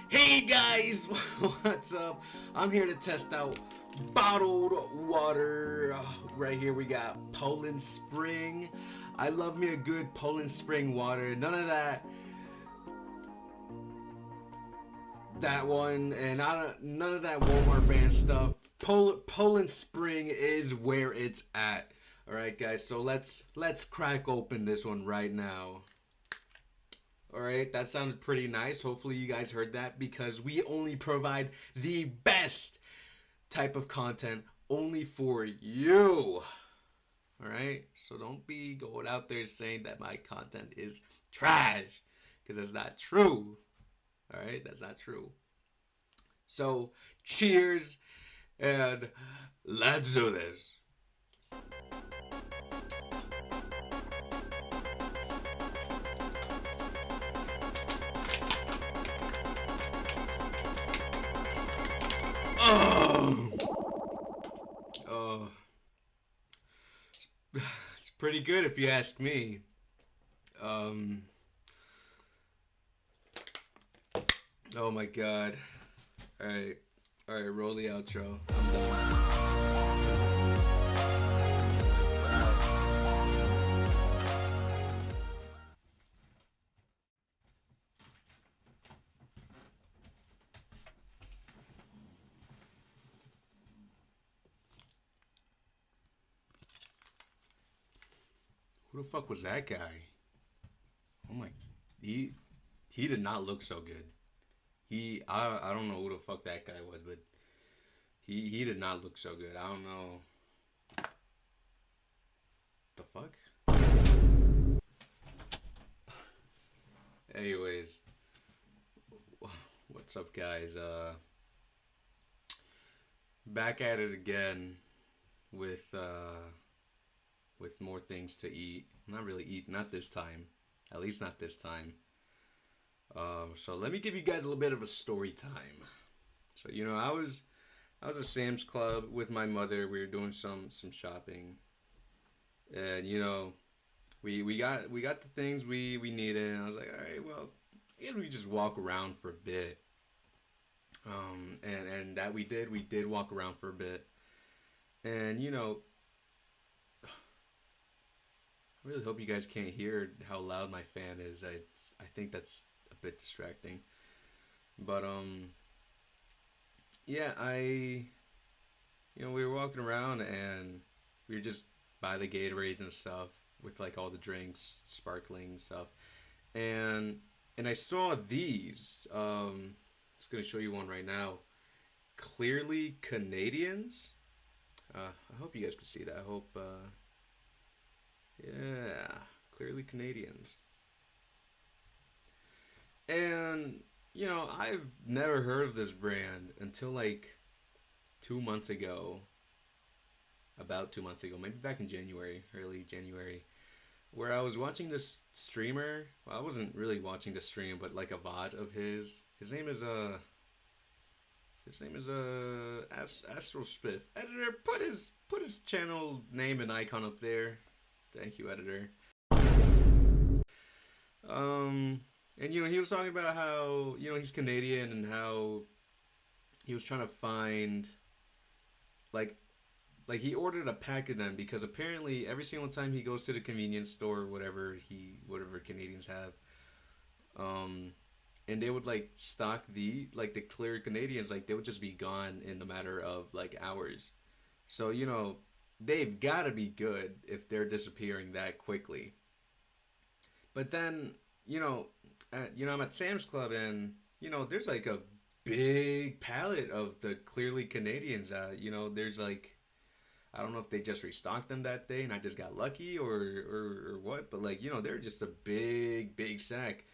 Hey guys, what's up? I'm here to test out bottled water. Right here we got Poland Spring. I love me a good Poland Spring water. None of that one, and none of that Walmart brand stuff. Poland Spring is where it's at. All right, guys. So let's crack open this one right now. All right, that sounded pretty nice. Hopefully, you guys heard that because we only provide the best type of content only for you. All right, so don't be going out there saying that my content is trash because that's not true. All right, that's not true. So, cheers and let's do this. Oh, oh, it's pretty good if you ask me. Um, oh my god. Alright. Alright, roll the outro. I'm done. Who the fuck was that guy? Oh my, he he did not look so good. I don't know who the fuck that guy was, but he did not look so good. I don't know the fuck. Anyways, what's up, guys? Back at it again with with more things to eat. Not really eat, not this time. At least not this time. So let me give you guys a little bit of a story time. So I was at Sam's Club with my mother. We were doing some shopping, and we got the things we needed. And I was like, all right, well, I guess we just walk around for a bit. And that we did. We did walk around for a bit, and I really hope you guys can't hear how loud my fan is. I think that's a bit distracting. But yeah, we were walking around and we were just by the Gatorades and stuff with like all the drinks, sparkling stuff. And and I saw these. I'm just gonna show you one right now. Clearly Canadians. I hope you guys can see that. I hope. Yeah, clearly Canadians. And I've never heard of this brand until like 2 months ago. About 2 months ago, maybe back in January, early January, where I was watching this streamer. Well, I wasn't really watching the stream, but like a VOD of his. Astral Spiff. Editor, put his channel name and icon up there. Thank you, editor. Um, and he was talking about how he's Canadian and how he was trying to find like he ordered a pack of them because apparently every single time he goes to the convenience store or whatever Canadians have, um, and they would like stock the clear Canadians, like they would just be gone in the matter of like hours. So they've got to be good if they're disappearing that quickly. But then I'm at Sam's Club and there's like a big pallet of the clearly Canadians. There's like I don't know if they just restocked them that day and I just got lucky or what, but like they're just a big sack.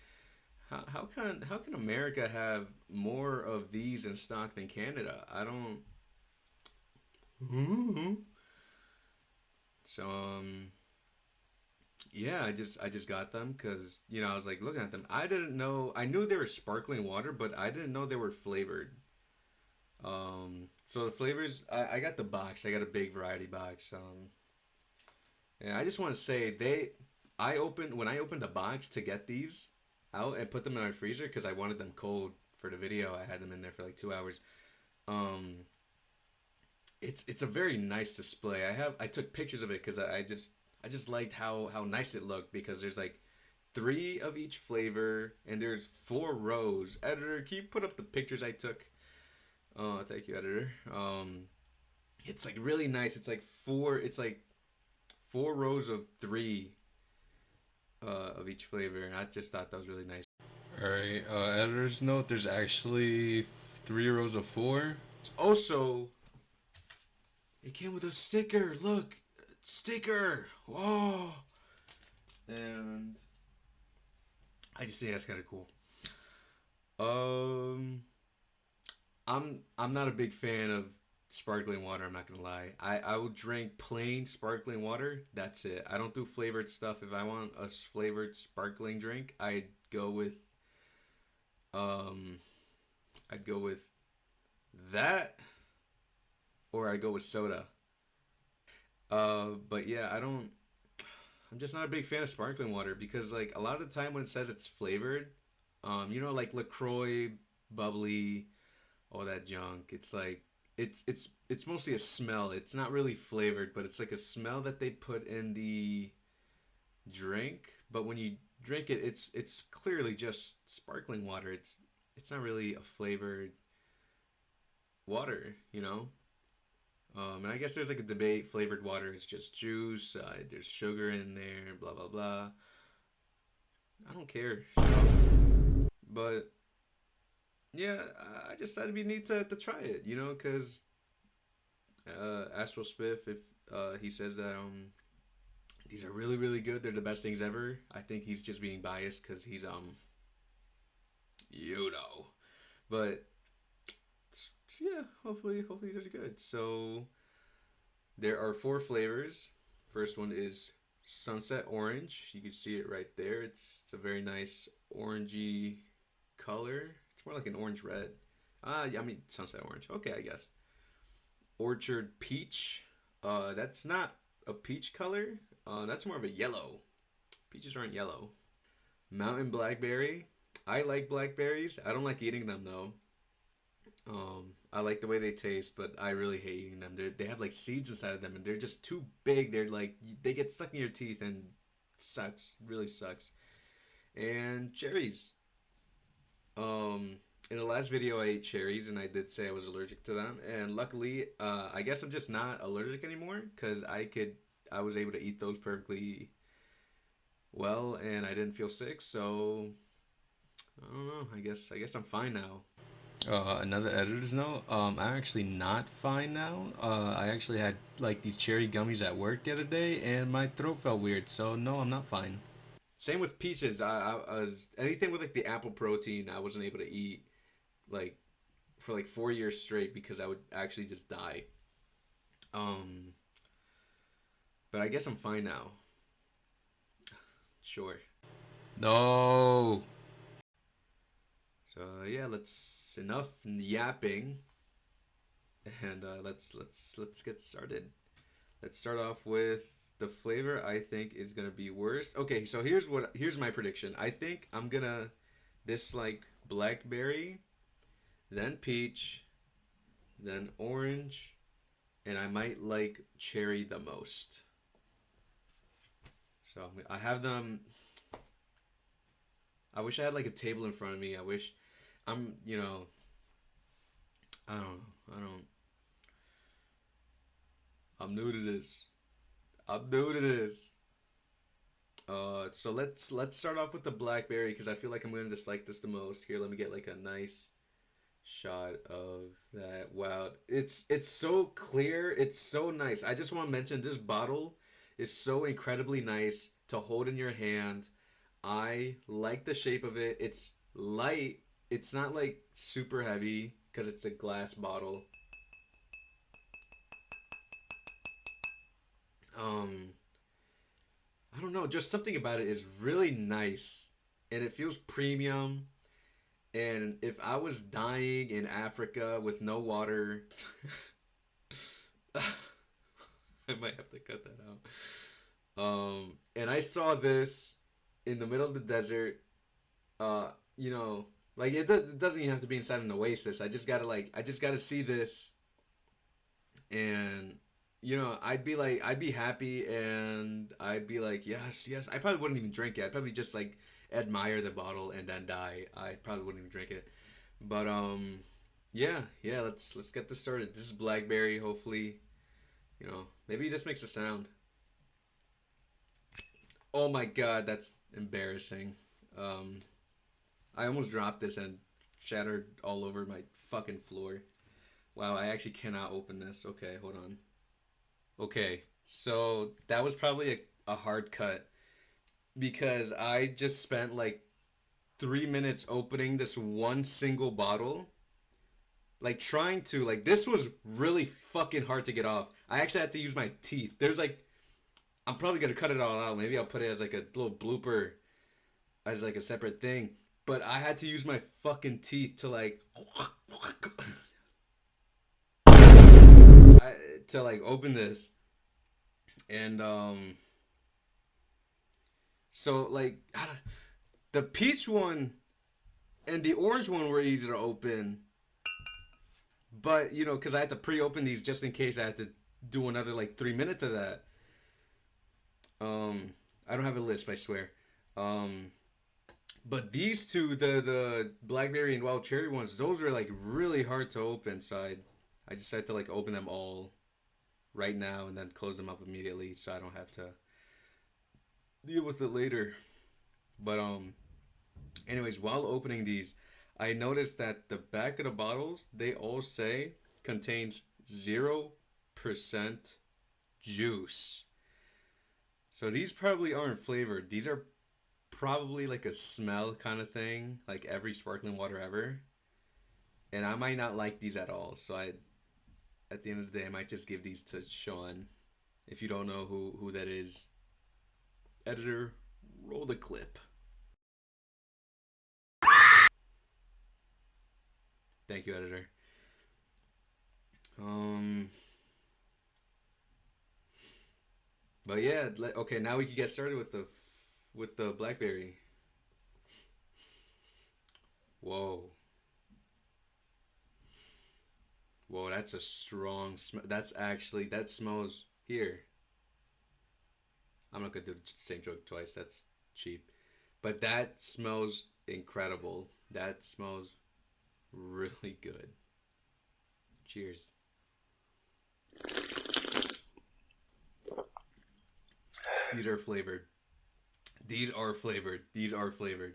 How can America have more of these in stock than Canada? I don't. So yeah, I just got them because I was like looking at them. I didn't know. I knew they were sparkling water, but I didn't know they were flavored. So the flavors, I got the box. I got a big variety box. And I just want to say I opened the box to get these out and put them in my freezer because I wanted them cold for the video. I had them in there for like 2 hours. Um, it's a very nice display. I took pictures of it because I just liked how nice it looked because there's like three of each flavor and there's 4 rows. Editor, can you put up the pictures I took? Thank you, editor. It's like really nice. It's like four. It's like 4 rows of three of each flavor, and I just thought that was really nice. All right, editor's note. There's actually 3 rows of 4. Also, it came with a sticker. Look, sticker. Whoa! And I just think that's kind of cool. Um, I'm not a big fan of sparkling water. I'm not gonna lie. I will drink plain sparkling water. That's it. I don't do flavored stuff. If I want a flavored sparkling drink, go with um I'd go with that, or I go with soda. But yeah, I don't. I'm just not a big fan of sparkling water because like a lot of the time when it says it's flavored, like Lacroix, bubbly, all that junk. It's like it's mostly a smell. It's not really flavored, but it's like a smell that they put in the drink. But when you drink it, it's clearly just sparkling water. It's not really a flavored water, you know. And I guess there's like a debate. Flavored water is just juice. There's sugar in there. Blah blah blah. I don't care. But yeah, I just thought it'd be neat to try it, because Astral Spiff, if he says that these are really really good, they're the best things ever. I think he's just being biased because he's you know, but yeah, hopefully they're good. So there are 4 flavors. First one is Sunset Orange. You can see it right there. It's a very nice orangey color. It's more like an orange red. Yeah, I mean Sunset Orange. Okay, I guess. Orchard Peach. That's not a peach color. That's more of a yellow. Peaches aren't yellow. Mountain Blackberry. I like blackberries. I don't like eating them though. I like the way they taste, but I really hate eating them. They have like seeds inside of them, and they're just too big. They're like they get stuck in your teeth, and sucks. Really sucks. And cherries. Um, in the last video, I ate cherries, and I did say I was allergic to them. And luckily, I guess I'm just not allergic anymore because I was able to eat those perfectly well, and I didn't feel sick. So I don't know. I guess I'm fine now. Another editor's note. I'm actually not fine now. I actually had like these cherry gummies at work the other day, and my throat felt weird. So no, I'm not fine. Same with peaches. I was anything with like the apple protein. I wasn't able to eat like for like 4 years straight because I would actually just die. Um, but I guess I'm fine now. Sure. No. So yeah, let's enough yapping, and let's get started. Let's start off with the flavor I think is gonna be worse. Okay, so here's my prediction. I think I'm gonna dislike blackberry, then peach, then orange, and I might like cherry the most. So I have them. I wish I had like a table in front of me. I wish I'm, I don't know. I don't. I'm new to this. I'm new to this. So let's start off with the blackberry because I feel like I'm gonna dislike this the most. Here, let me get like a nice shot of that. Wow, it's so clear. It's so nice. I just want to mention this bottle is so incredibly nice to hold in your hand. I like the shape of it. It's light. It's not like super heavy because it's a glass bottle. Um, I don't know, just something about it is really nice and it feels premium. And if I was dying in Africa with no water, I might have to cut that out. And I saw this in the middle of the desert. Uh, you know, Like it doesn't even have to be inside an oasis. I just gotta see this, and I'd be happy, and I'd be like, yes, yes. I probably wouldn't even drink it. I'd probably just like admire the bottle and then die. I probably wouldn't even drink it. But yeah, yeah. Let's get this started. This is blackberry. Hopefully, maybe this makes a sound. Oh my god, that's embarrassing. Um, I almost dropped this and shattered all over my fucking floor. Wow, I actually cannot open this. Okay, hold on. Okay, so that was probably a hard cut because I just spent like 3 minutes opening this one single bottle. Like trying to, like, this was really fucking hard to get off. I actually had to use my teeth. There's like, I'm probably gonna cut it all out. Maybe I'll put it as like a little blooper, as like a separate thing. But I had to use my fucking teeth to like, to like open this. And so like the peach one and the orange one were easy to open, but because I had to pre-open these just in case I had to do another like 3 minutes of that. I don't have a lisp, I swear. Um, but these two, the blackberry and wild cherry ones, those were like really hard to open. So I decided to like open them all right now and then close them up immediately, so I don't have to deal with it later. But anyways, while opening these, I noticed that the back of the bottles they all say contains 0% juice. So these probably aren't flavored. These are probably like a smell kind of thing, like every sparkling water ever. And I might not like these at all. So at the end of the day, I might just give these to Sean. If you don't know who that is, editor, roll the clip. Thank you, editor. Um, but yeah, okay. Now we can get started with the blackberry. Whoa, whoa, that's a strong smell. That smells here. I'm not gonna do the same joke twice. That's cheap. But that smells incredible. That smells really good. Cheers. These are flavored. These are flavored. These are flavored.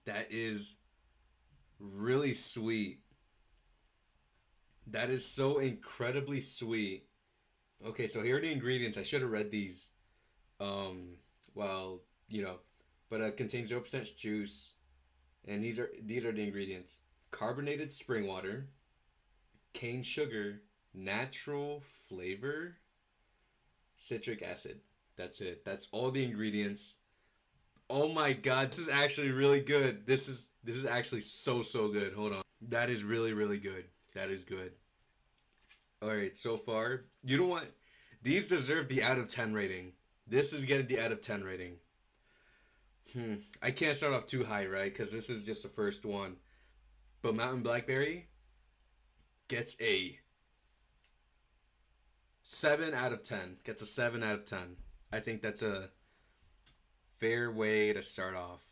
That is really sweet. That is so incredibly sweet. Okay, so here are the ingredients. I should have read these. Um, well, but contains 0% juice, and these are the ingredients: carbonated spring water, cane sugar, natural flavor, citric acid. That's it. That's all the ingredients. Oh my god, this is actually really good. This is actually so good. Hold on. That is really good. That is good. All right, so far, you know what? These deserve the out of 10 rating. This is getting the out of 10 rating. I can't start off too high, right? Because this is just the first one. But Mountain Blackberry gets a 7 out of 10. Gets a 7 out of 10. I think that's a fair way to start off.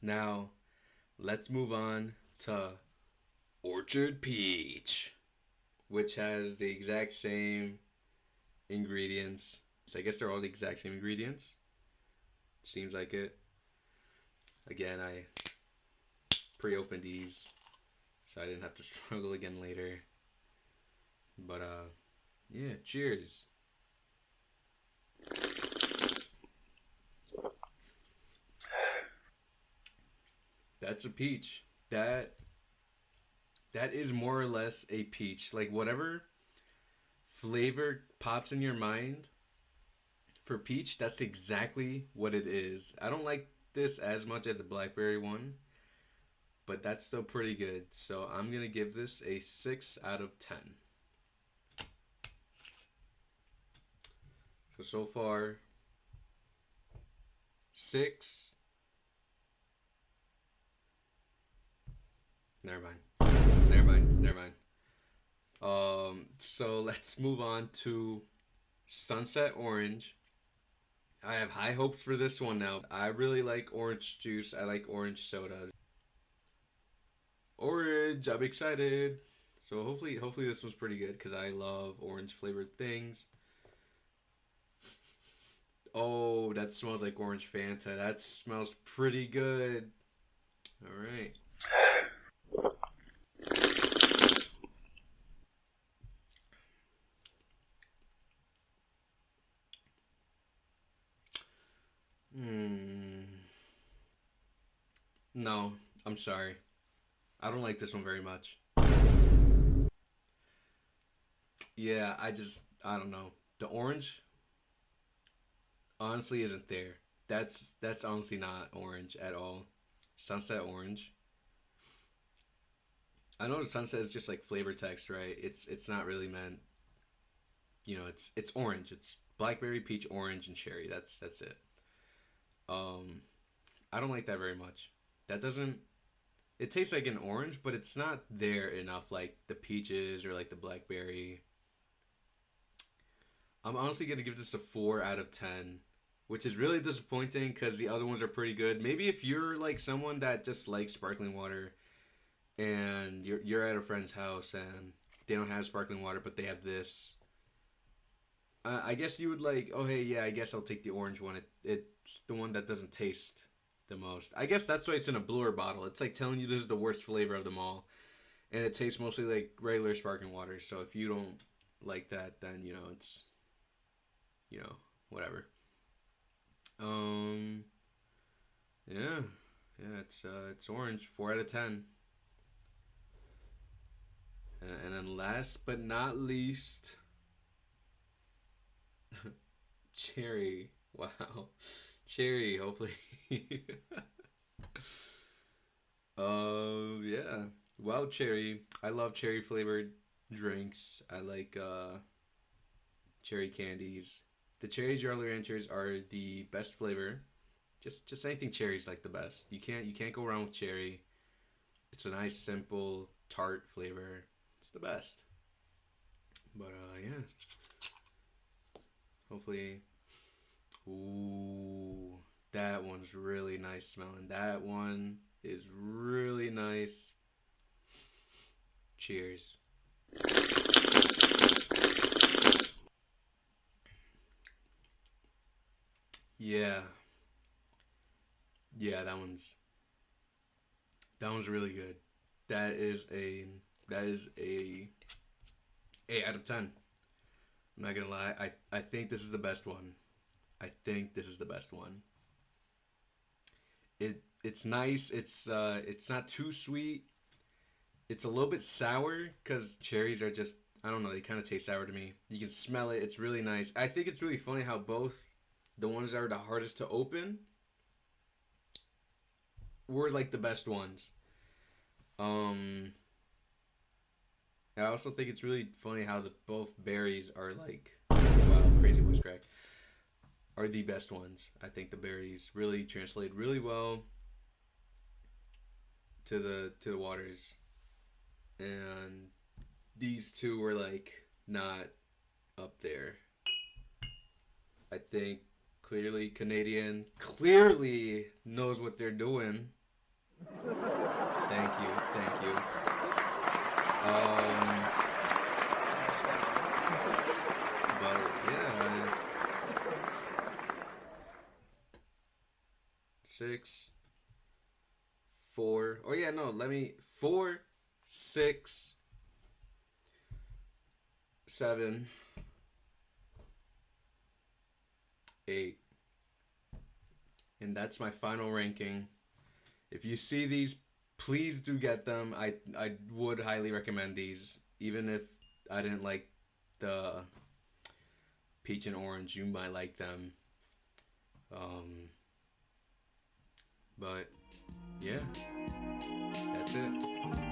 Now, let's move on to Orchard Peach, which has the exact same ingredients. So I guess they're all the exact same ingredients. Seems like it. Again, I pre-opened these, so I didn't have to struggle again later. But yeah, cheers. That's a peach. That is more or less a peach. Like whatever flavor pops in your mind for peach, that's exactly what it is. I don't like this as much as the blackberry one, but that's still pretty good. So I'm going to give this a 6 out of 10. So far, 6 Never mind. Never mind. Never mind. So let's move on to Sunset Orange. I have high hopes for this one now. I really like orange juice. I like orange soda. Orange, I'm excited. So hopefully this one's pretty good because I love orange flavored things. Oh, that smells like orange Fanta. That smells pretty good. All right. Hmm. No, I'm sorry. I don't like this one very much. Yeah, I don't know. The orange honestly isn't there. That's honestly not orange at all. Sunset orange. I know the sunset is just like flavor text, right? It's not really meant. It's orange. It's blackberry, peach, orange, and cherry. That's it. Um, I don't like that very much. That doesn't. It tastes like an orange, but it's not there enough like the peaches or like the blackberry. I'm honestly gonna give this a 4 out of 10, which is really disappointing because the other ones are pretty good. Maybe if you're like someone that just likes sparkling water and you're at a friend's house and they don't have sparkling water but they have this, I guess you would like. Oh hey, yeah, I guess I'll take the orange one. It's the one that doesn't taste the most. I guess that's why it's in a bluer bottle. It's like telling you this is the worst flavor of them all, and it tastes mostly like regular sparkling water. So if you don't like that, then it's you know whatever. Um, yeah, yeah, it's orange. 4 out of 10. And then last but not least, cherry. Wow, cherry. Hopefully. Yeah. Well, cherry. I love cherry flavored drinks. I like cherry candies. The cherry Jolly Ranchers are the best flavor. Just anything cherry's like the best. You can't go wrong with cherry. It's a nice simple tart flavor. It's the best. But yeah. Hopefully. Ooh, that one's really nice smelling. That one is really nice. Cheers. Yeah. Yeah, that one's really good. That is a that is a 8 out of 10. I'm not gonna lie. I think this is the best one. I think this is the best one. It's nice. It's not too sweet. It's a little bit sour because cherries are just, I don't know, they kind of taste sour to me. You can smell it. It's really nice. I think it's really funny how both the ones that are the hardest to open were like the best ones. Um, I also think it's really funny how the both berries are like, wow, crazy voice crack, are the best ones. I think the berries really translate really well to the waters, and these two were like not up there. I think clearly Canadian clearly knows what they're doing. Thank you, thank you. But yeah, 6, 4. Oh yeah, no. Let me 4, 6, 7, 8, and that's my final ranking. If you see these, please do get them. I would highly recommend these, even if I didn't like the peach and orange. You might like them. Um, but yeah, that's it.